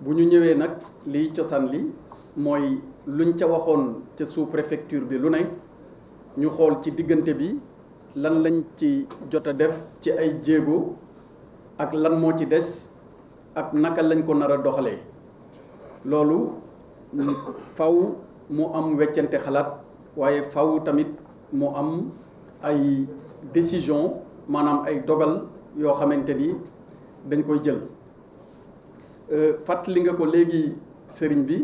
bu ñu ñëwee nag liy cosaan li mooy luñ ca waxoon ca sous-préfecture bi lu ne ñu xool ci diggante bi lan lañ ci jot a def ci ay jéego ak lan moo ci des ak naka lañ ko nar a doxalee loolu faw mu am weccante xalaat waaye faw tamit mu am ay décision maanaam ay dogal yoo xamante ni dañ koy jël fàttali nga ko léegi sëriñ bi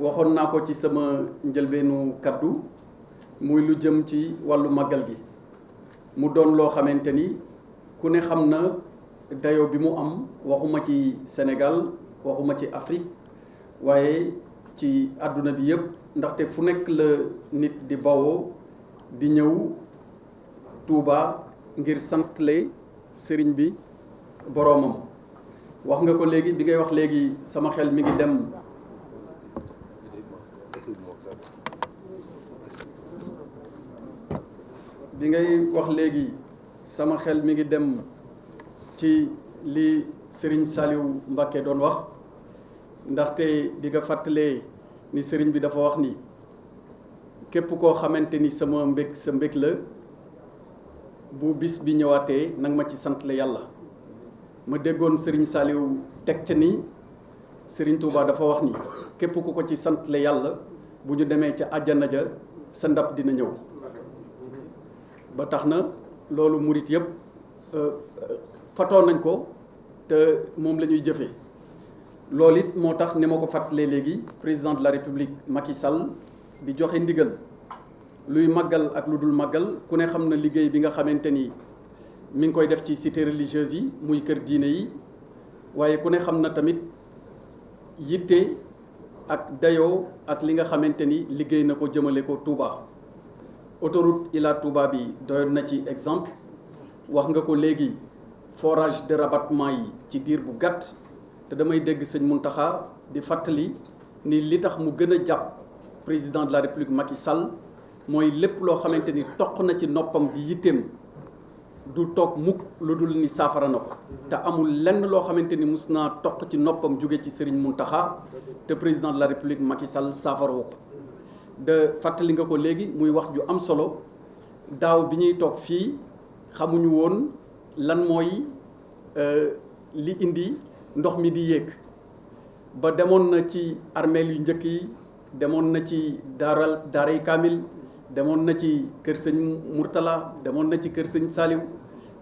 waxoon naa ko ci sama njëlbeenu kaddu muy lu jëm ci wàllu màggal gi mu doon loo xamante ni ku ne xam na dayo bi mu am waxuma ci Sénégal waxuma ci Afrique waaye ci àdduna bi yëpp ndaxte fu nekk la nit di bawoo di ñëw Touba ngir santle sëriñ bi boroomam wax nga ko léegi bi ngay wax léegi sama xel mi ngi dem sama xel mi ngi dem ci li Serigne Saliou Mbacké doon wax ndaxte di nga fàttalee ni sëriñ bi dafa wax ni képp koo xamante ni sama mbég sa mbég la bu bis bi ñëwaatee nag ma ci sant la yàlla ma déggoon Serigne Saliou teg ca ni Serigne Touba dafa wax ni képp ku ko ci sant la yàlla bu ñu demee ca àjjana ja sa ndab dina ñëw ba tax na loolu murit yëpp fatoo nañ ko te moom la ñuy jëfee loolu it moo tax ni ma ko fàttalee léegi président de la république Macky Sall di joxe ndigal luy màggal ak lu dul màggal ku ne xam na liggéey bi nga xamante ni mi ngi koy def ci cité religieuse yi muy kër diine yi waaye ku ne xam na tamit yitte ak dayoo ak li nga xamante ni liggéey na ko jëmale ko Touba autoroute Ila Touba bi doyoon na ci exemple wax nga ko léegi forage de rabattement yi ci diir bu gàtt te damay dégg sëñ Mountakha di fàttali ni li tax mu gën a jàpp président de la république Macky Sall mooy lépp loo xamante ni toq na ci noppam di yitteem du toog mukk lu dul ni saafara na ko te amul lenn loo xamante ni mus naa toq ci noppam jóge ci Serigne Mountakha te président de la république Macky Sall saafara woo ko de fàttali nga ko léegi muy wax ju am solo daaw bi ñuy toog fii xamuñu woon lan mooy li indi ndox mi di yéeg ba demoon na ci armeel yu njëkk yi demoon na ci daaray Kaamil demoon na ci kër sëñ Mourtala demoon na ci kër sëñ Saliou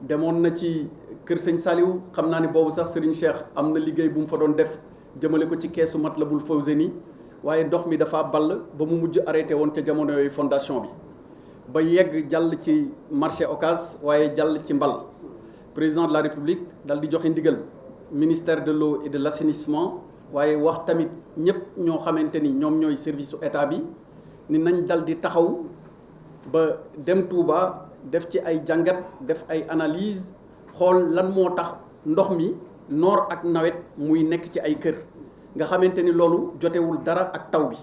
demoon na ci kër sëñ Saliou xam naa ne boobu sax Serigne Cheikh am na liggéey bu mu fa doon def jëmale ko ci keesu Matlabul Fawzeyni waaye ndox mi dafa ball ba mu mujj arrêté woon ca jamono yooyu fondation bi ba yegg jàll ci marché Ocass waaye jàll ci mbal président de la république dal di joxe ndigal ministère de l'eau et de l'assainissement waaye wax tamit ñëpp ñoo xamante ni ñoom ñooy service su état bi ni nañ dal di taxaw ba dem Touba def ci ay jàngat def ay analyse xool lan moo tax ndox mi noor ak nawet muy nekk ci ay kër nga xamante ni loolu jotewul dara ak taw bi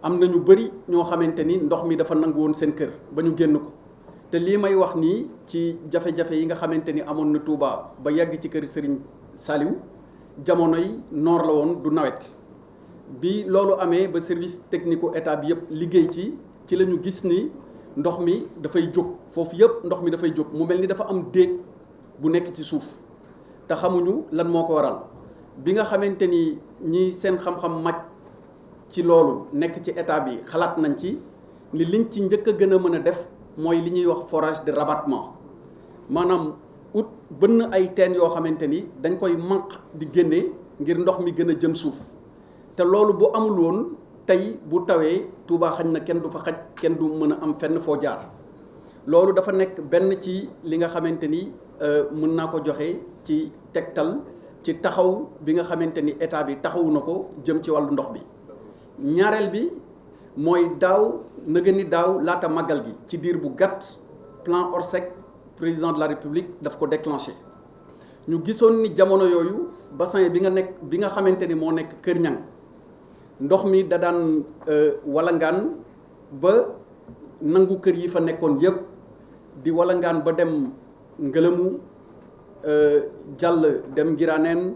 am na ñu bëri ñoo xamante ni ndox mi dafa nangu woon seen kër ba ñu génn ko te lii may wax nii ci jafe-jafe yi nga xamante ni amoon na Touba ba yegg ci kër Serigne Saliou jamono yi noor la woon du nawet bi loolu amee ba service technico état bi yëpp liggéey ci la ñu gis ni ndox mi dafay jóg foofu yëpp ndox mi dafay jóg mu mel ni dafa am déeg bu nekk ci suuf te xamuñu lan moo ko waral bi nga xamante ni ñi seen xam-xam màcc ci loolu nekk ci état bi xalaat nañ ci ni liñ ci njëkk a gën a mën a def mooy li ñuy wax forage de rabattement maanaam ut bënn ay teen yoo xamante ni dañ koy manq di génne ngir ndox mi gën a jëm suuf te loolu bu amul woon tey bu tawee Touba xañ na kenn du fa xaj kenn du mën a am fenn foo jaar loolu dafa nekk benn ci li nga xamante ni mën naa ko joxe ci tegtal ci taxaw bi nga xamante ni état bi taxawu na ko jëm ci wàllu ndox bi ñaareel bi mooy daaw nëga ni daaw laata màggal gi ci diir bu gàtt plan Orsec président de la république daf ko déclenché ñu gisoon ni jamono yooyu bassin bi nga xamante ni moo nekk Kër Ñang ndox mi da daan walangaan ba nangu kër yi fa nekkoon yëpp di walangaan ba dem Ngëlëmu jàll dem Ngiraneen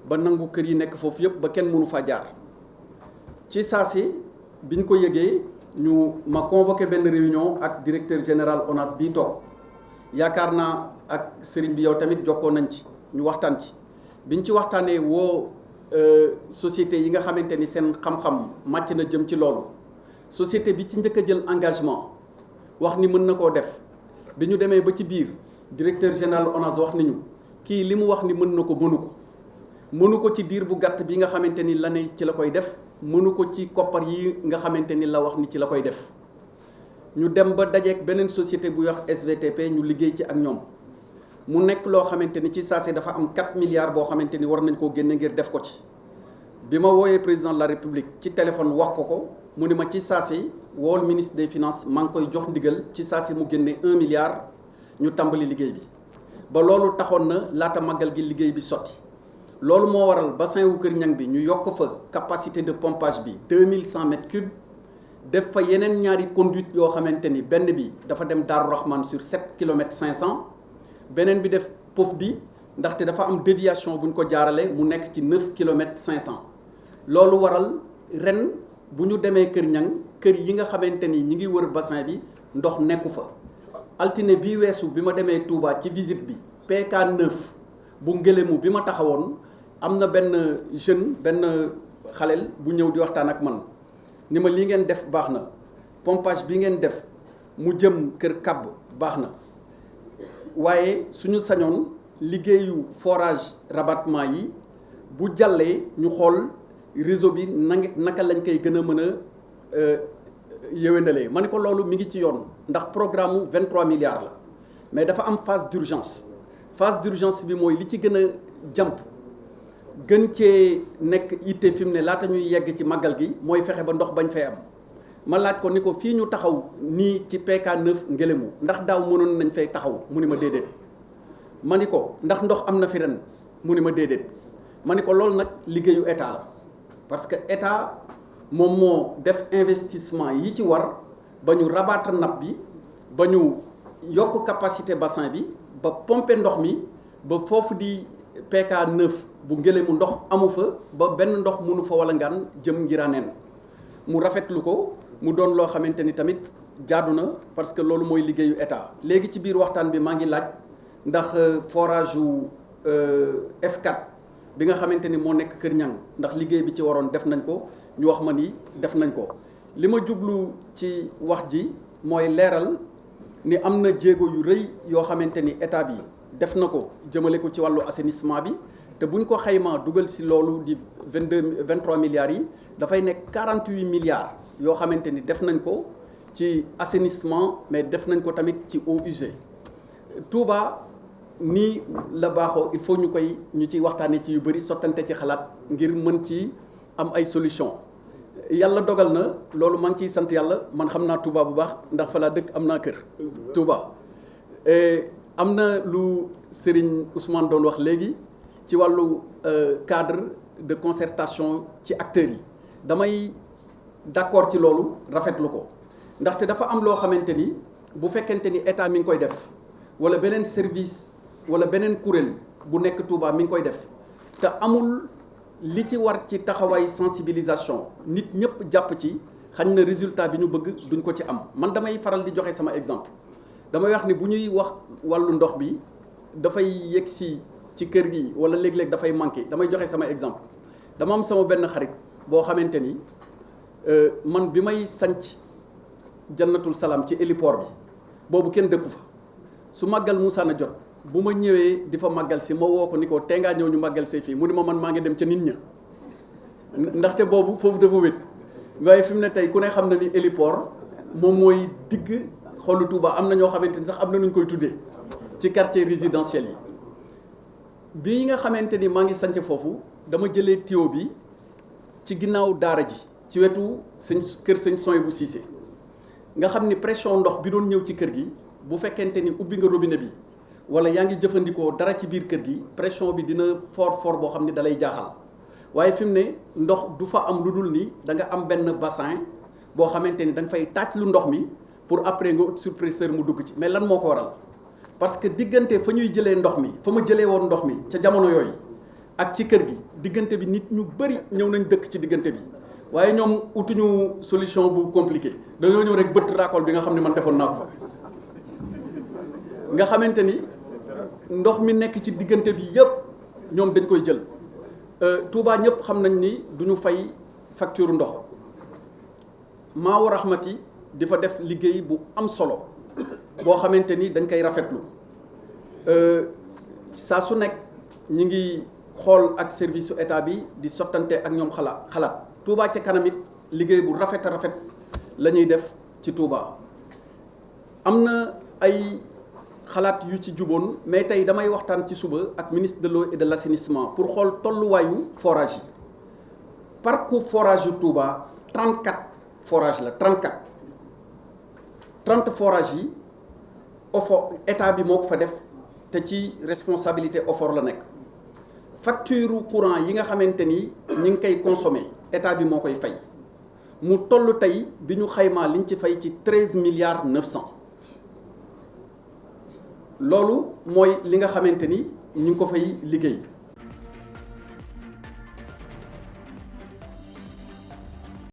ba nangu kër yi nekk foofu yëpp ba kenn mënu faa jaar ci saa si biñ ko yëgee ma convoqué benn réunion ak directeur général ONAS bii toog yaakaar naa ak sëriñ bi yow tamit jokkoo nañ ci ñu waxtaan ci biñ ci waxtaanee woo société yi nga xamante ni seen xam-xam màcc na jëm ci loolu société bi ci njëkk a jël engagement wax ni mën na koo def bi ñu demee ba ci biir directeur général ONAS wax nañu kii li mu wax ni mën na ko mënu ko ci diir bu gàtt bi nga xamante ni la ne ci la koy def mënu ko ci koppar yi nga xamante ni la wax ni ci la koy def ñu dem ba dajeek beneen société bu wax SVTP ñu liggéey ci ak ñoom mu nekk loo xamante ni ci saasi dafa am 4 milliards boo xamante ni war nañ koo génne ngir def ko ci bi ma wooyee président de la république ci téléphone wax ko mu ni ma ci saasi wool ministre des finances maa ngi koy jox ndigal ci saasi mu génne 1 milliard ñu tàmbali liggéey bi ba loolu taxoon na laata màggal gi liggéey bi sotti loolu moo waral bassin wu Kër Ñang bi ñu yokk fa capacité de pompage bi 2100 mètres cubes def fa yeneen ñaari conduite yoo xamante ni benn bi dafa dem Daaru Rahman sur 7 kilomètres 500 beneen bi def pof bi ndaxte dafa am déviation bu ñu ko jaarale mu nekk ci 9 kilomètres 500 loolu waral ren bu ñu demee Kër Ñang kër yi nga xamante ni ñi ngi wër bassin bi ndox nekku fa altine bii weesu bi ma demee Touba ci visite bi PK 9 bu Ngélémou bi ma taxawoon am na benn jeune benn xaleel bu ñëw di waxtaan ak man ni ma lii ngeen def baax na pompage bi ngeen def mu jëm kër Kàbb baax na waaye suñu sañoon liggéeyu forage rabattement yi bu jàllee ñu xool réseau bi naka lañ koy gën a mën a yéwénalee ma ne ko loolu mi ngi ci yoon ndax programme mu 23 milliards la mais dafa am phase d'urgence bi mooy li ci gën a jàmp gën cee nekk itte fi mu ne laata ñuy yegg ci màggal gi mooy fexe ba ndox bañ fay am ma laaj ko ni ko fii ñu taxaw nii ci PK 9 Ngélémou ndax daaw mënoon nañ fay taxaw mu ni ma déedéet ma ni ko ndax ndox am na fi ren mu ni ma déedéet ma ni ko loolu nag liggéeyu état la parce que état moom moo def investissement yi ci war ba ñu rabattre nappe bi ba ñu yokk capacité bassin bi ba pomper ndox mi ba foofu di PK 9 bu Ngélémou ndox amu fa ba benn ndox mënu fa wala ngaan jëm Ngiraneen mu rafetlu ko mu doon loo xamante ni tamit jaadu na parce que loolu mooy liggéeyu état léegi ci biir waxtaan bi maa ngi laaj ndax forage wu F4 bi nga xamante ni moo nekk Kër Ñang ndax liggéey bi ci waroon def nañ ko ñu wax ma ni def nañ ko li ma jublu ci wax ji mooy leeral ni am na jéego yu rëy yoo xamante ni état bi def na ko jëmale ko ci wàllu assainissement bi te buñ ko xaymaa dugal si loolu di 23 milliards yi dafay nekk 48 milliards yoo xamante ni def nañ ko ci assainissement mais def nañ ko tamit ci eaux usées Touba nii la baaxoo il faut ñu ciy waxtaanee ci yu bëri sottante ci xalaat ngir mën ci am ay solution yàlla dogal na loolu maa ngi ciy sant yàlla man xam naa Touba bu baax ndax fa laa dëkk am naa kër Touba am na lu Serigne Ousmane doon wax léegi ci wàllu cadre de concertation ci acteurs yi damay d'accord ci loolu rafetlu ko ndaxte dafa am loo xamante ni bu fekkente ni état mi ngi koy def wala beneen service wala beneen kuréel bu nekk Touba mi ngi koy def te amul li ci war ci taxawaay sensibilisation nit ñëpp jàpp ci xañ na résultat bi ñu bëgg duñ ko ci am man damay faral di joxe sama exemple damay wax ni bu ñuy wax wàllu ndox bi dafay yegg si ci kër gi wala léeg-léeg dafay manqué damay joxe sama exemple dama am sama benn xarit boo xamante ni man bi may sanc jannatul salaam ci héliport bi boobu kenn dëkku fa su màggal Moussa na jot bu ma ñëwee di fa màggal si ma woo ko ni ko tee ngaa ñëw ñu màggal see fii mu ni ma man maa ngi dem ca nit ña ndaxte boobu foofu dafa wét waaye fi mu ne tey ku ne xam na ni héliport moom mooy digg xolu Touba am na ñoo xamante ni sax am na nu ñu koy tuddee ci quartier résidentiel yi bi nga xamante ni maa ngi sanc foofu dama jëlee tuyau bi ci ginnaaw daara ji ci wetu kër sëñ Soy bu Cissé nga xam ni pression ndox bi doon ñëw ci kër gi bu fekkente ni ubbi nga robinet bi wala yaa ngi jëfandikoo dara ci biir kër gi pression bi dina fort boo xam ni dalay jaaxal waaye fi mu ne ndox du fa am lu dul ni da nga am benn bassin boo xamante ni da nga fay tàcc lu ndox mi pour après nga ut surpresseur mu dugg ci mais lan moo ko waral parce que diggante fa ñuy jëlee ndox mi fa ma jëlee woon ndox mi ca jamono yooyu ak ci kër gi diggante bi nit ñu bëri ñëw nañ dëkk ci diggante bi waaye ñoom utuñu solution bu compliqué dañoo ñëw rek bëtt raakool bi nga xam ne man defoon naa ko fa nga xamante ni ndox mi nekk ci diggante bi yëpp ñoom dañ koy jël Touba ñëpp xam nañ ni duñu fay facture ndox Maawu Rahmati di fa def liggéey bu am solo boo xamante ni dañ koy rafetlu saa su nekk ñi ngi xool ak service su état bi di sottante ak ñoom xalaat Touba ca kanam it liggéey bu rafet a rafet la ñuy def ci Touba am na ay xalaat yu ci juboon mais tey damay waxtaan ci suba ak ministre de l'eau et de l'assainissement pour xool tolluwaayu forage yi parcours forage yu Touba 34 forage la 30 forage yi OFOR état bi moo ko fa def te ci responsabilité OFOR la nekk facture courant yi nga xamante ni ñi ngi koy consommer état bi moo koy fay mu toll tey bi ñu xaymaa liñ ci fay ci 13 milliards 900 loolu mooy li nga xamante ni ñu ngi ko fay liggéey